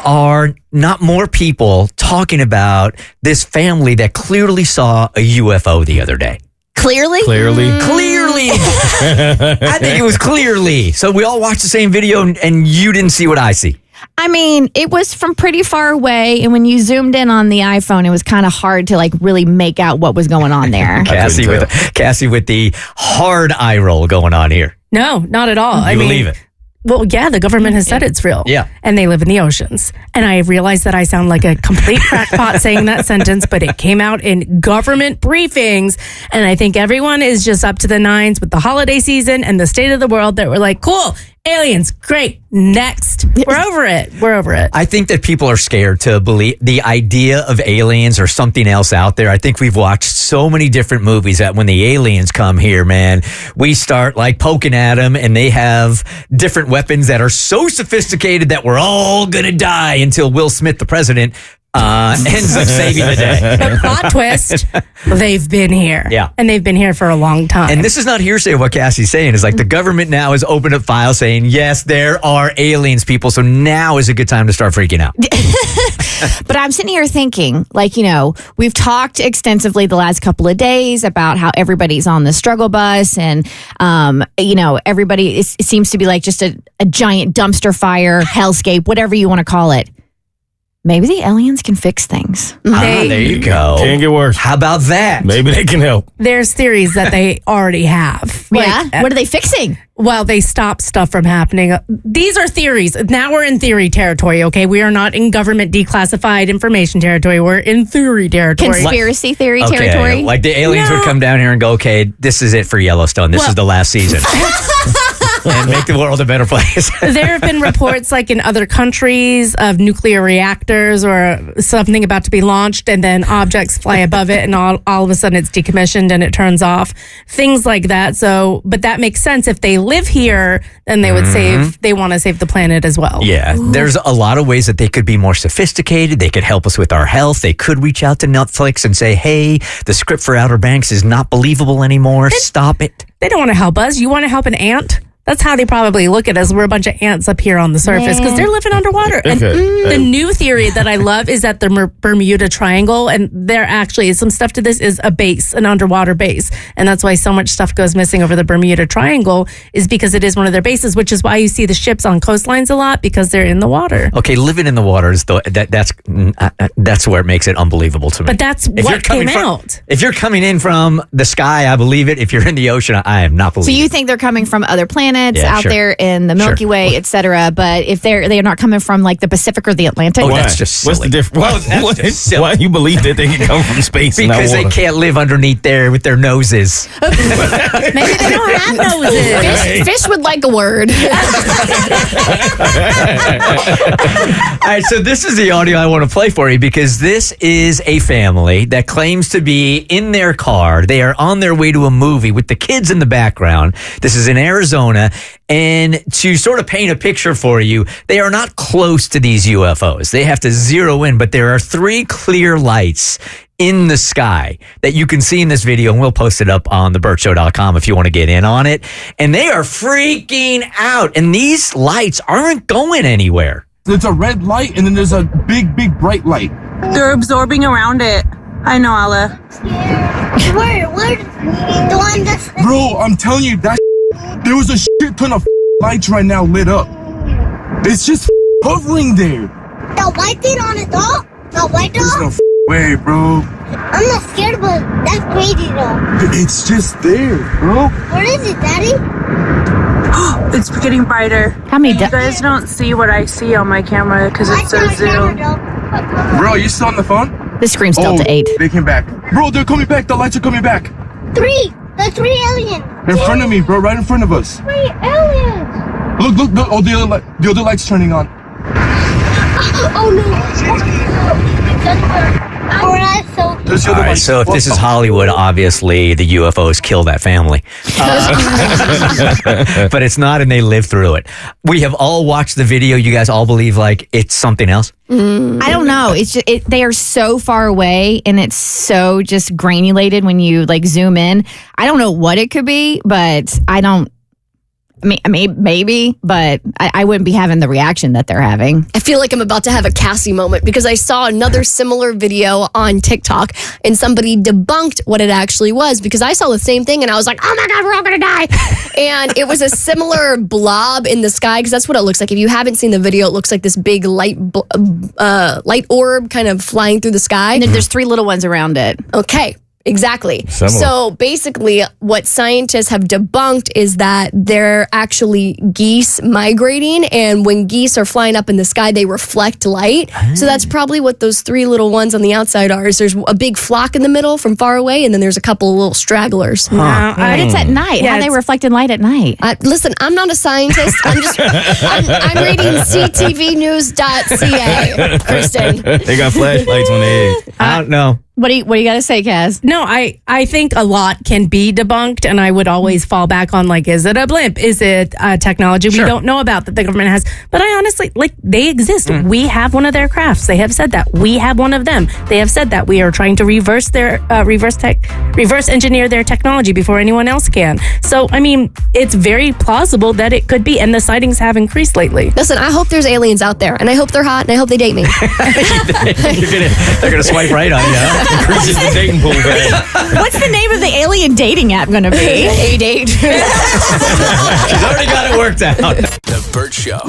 are not more people talking about this family that clearly saw a UFO the other day. Clearly? Clearly. I think it was clearly. So we all watched the same video and you didn't see what I see. I mean, it was from pretty far away, and when you zoomed in on the iPhone, it was kind of hard to like really make out what was going on there. Cassie with the hard eye roll going on here. No, not at all. You believe it? Well, yeah, the government has said it's real. Yeah. And they live in the oceans. And I realize that I sound like a complete crackpot saying that sentence, but it came out in government briefings. And I think everyone is just up to the nines with the holiday season and the state of the world that we're like, cool, aliens, great, next. We're over it. We're over it. I think that people are scared to believe the idea of aliens or something else out there. I think we've watched so many different movies that when the aliens come here, man, we start like poking at them and they have different weapons that are so sophisticated that we're all going to die until Will Smith, the president, ends up saving the day. The plot twist, they've been here. Yeah. And they've been here for a long time. And this is not hearsay of what Cassie's saying. It's like the government now has opened up files saying, yes, there are aliens, people. So now is a good time to start freaking out. But I'm sitting here thinking, like, you know, we've talked extensively the last couple of days about how everybody's on the struggle bus and, you know, everybody it seems to be like just a giant dumpster fire, hellscape, whatever you want to call it. Maybe the aliens can fix things. There you go. Can't get worse. How about that? Maybe they can help. There's theories that they already have. Yeah? What are they fixing? Well, they stop stuff from happening. These are theories. Now we're in theory territory, okay? We are not in government declassified information territory. We're in theory territory. Conspiracy theory territory? Like the aliens would come down here and go, okay, this is it for Yellowstone. This is the last season. And make the world a better place. There have been reports like in other countries of nuclear reactors or something about to be launched and then objects fly above it and all of a sudden it's decommissioned and it turns off. Things like that. So, but that makes sense. If they live here, then they would they want to save the planet as well. Yeah. Ooh. There's a lot of ways that they could be more sophisticated. They could help us with our health. They could reach out to Netflix and say, hey, the script for Outer Banks is not believable anymore. Stop it. They don't want to help us. You want to help an ant? That's how they probably look at us. We're a bunch of ants up here on the surface because they're living underwater. And the new theory that I love is that the Bermuda Triangle, and there actually is some stuff to this, is a base, an underwater base. And that's why so much stuff goes missing over the Bermuda Triangle is because it is one of their bases, which is why you see the ships on coastlines a lot because they're in the water. Okay, living in the water is that's where it makes it unbelievable to me. But that's what came out. If you're coming in from the sky, I believe it. If you're in the ocean, I am not believing it. So you think they're coming from other planets? Out there in the Milky Way, etc. But if they're not coming from like the Pacific or the Atlantic, that's just silly. What's the difference? Why do you believe that they can come from space? Because they can't live underneath there with their noses. Maybe they don't have noses. Fish would like a word. All right, so this is the audio I want to play for you because this is a family that claims to be in their car. They are on their way to a movie with the kids in the background. This is in Arizona. And to sort of paint a picture for you, they are not close to these UFOs. They have to zero in, but there are 3 clear lights in the sky that you can see in this video, and we'll post it up on thebertshow.com if you want to get in on it. And they are freaking out, and these lights aren't going anywhere. There's a red light, and then there's a big, bright light. They're absorbing around it. I know, Allah. Where? The one that's... Bro, I'm telling you, there was a shit ton of lights right now lit up. It's just hovering there. The white thing on it, though? The white dog? There's no way, bro. I'm not scared, but that's crazy, though. It's just there, bro. What is it, Daddy? It's getting brighter. How many? You guys don't see what I see on my camera because it's so zoom. Bro, you still on the phone? The scream's Delta 8. They came back. Bro, they're coming back. The lights are coming back. 3. The 3 aliens. They're in front of me, bro. Right in front of us. 3 aliens. Look. Oh, the other light's turning on. Oh, no. All right, so if this is Hollywood, obviously the UFOs kill that family. But it's not, and they live through it. We have all watched the video. You guys all believe like it's something else? I don't know. It's just they are so far away, and it's so just granulated when you like zoom in. I don't know what it could be, but I don't. maybe, but I wouldn't be having the reaction that they're having. I feel like I'm about to have a Cassie moment because I saw another similar video on TikTok and somebody debunked what it actually was because I saw the same thing and I was like, oh my God, we're all going to die. And it was a similar blob in the sky because that's what it looks like. If you haven't seen the video, it looks like this big light orb kind of flying through the sky. And there's 3 little ones around it. Okay. Exactly. Similar. So basically, what scientists have debunked is that they're actually geese migrating, and when geese are flying up in the sky, they reflect light. So that's probably what those 3 little ones on the outside are. Is there's a big flock in the middle from far away, and then there's a couple of little stragglers. But it's at night. How they reflecting light at night? Listen, I'm not a scientist. I'm reading ctvnews.ca, Kristen. They got flashlights on their head. I don't know. What do you got to say, Kaz? No, I think a lot can be debunked, and I would always fall back on, like, is it a blimp? Is it technology we don't know about that the government has? But I honestly, like, they exist. We have one of their crafts. They have said that. We have one of them. They have said that. We are trying to reverse engineer their technology before anyone else can. So, I mean, it's very plausible that it could be, and the sightings have increased lately. Listen, I hope there's aliens out there, and I hope they're hot, and I hope they date me. They're gonna swipe right on you. Huh? Increases the dating pool. What's the name of the alien dating app going to be? A date. She's already got it worked out. The Bert Show.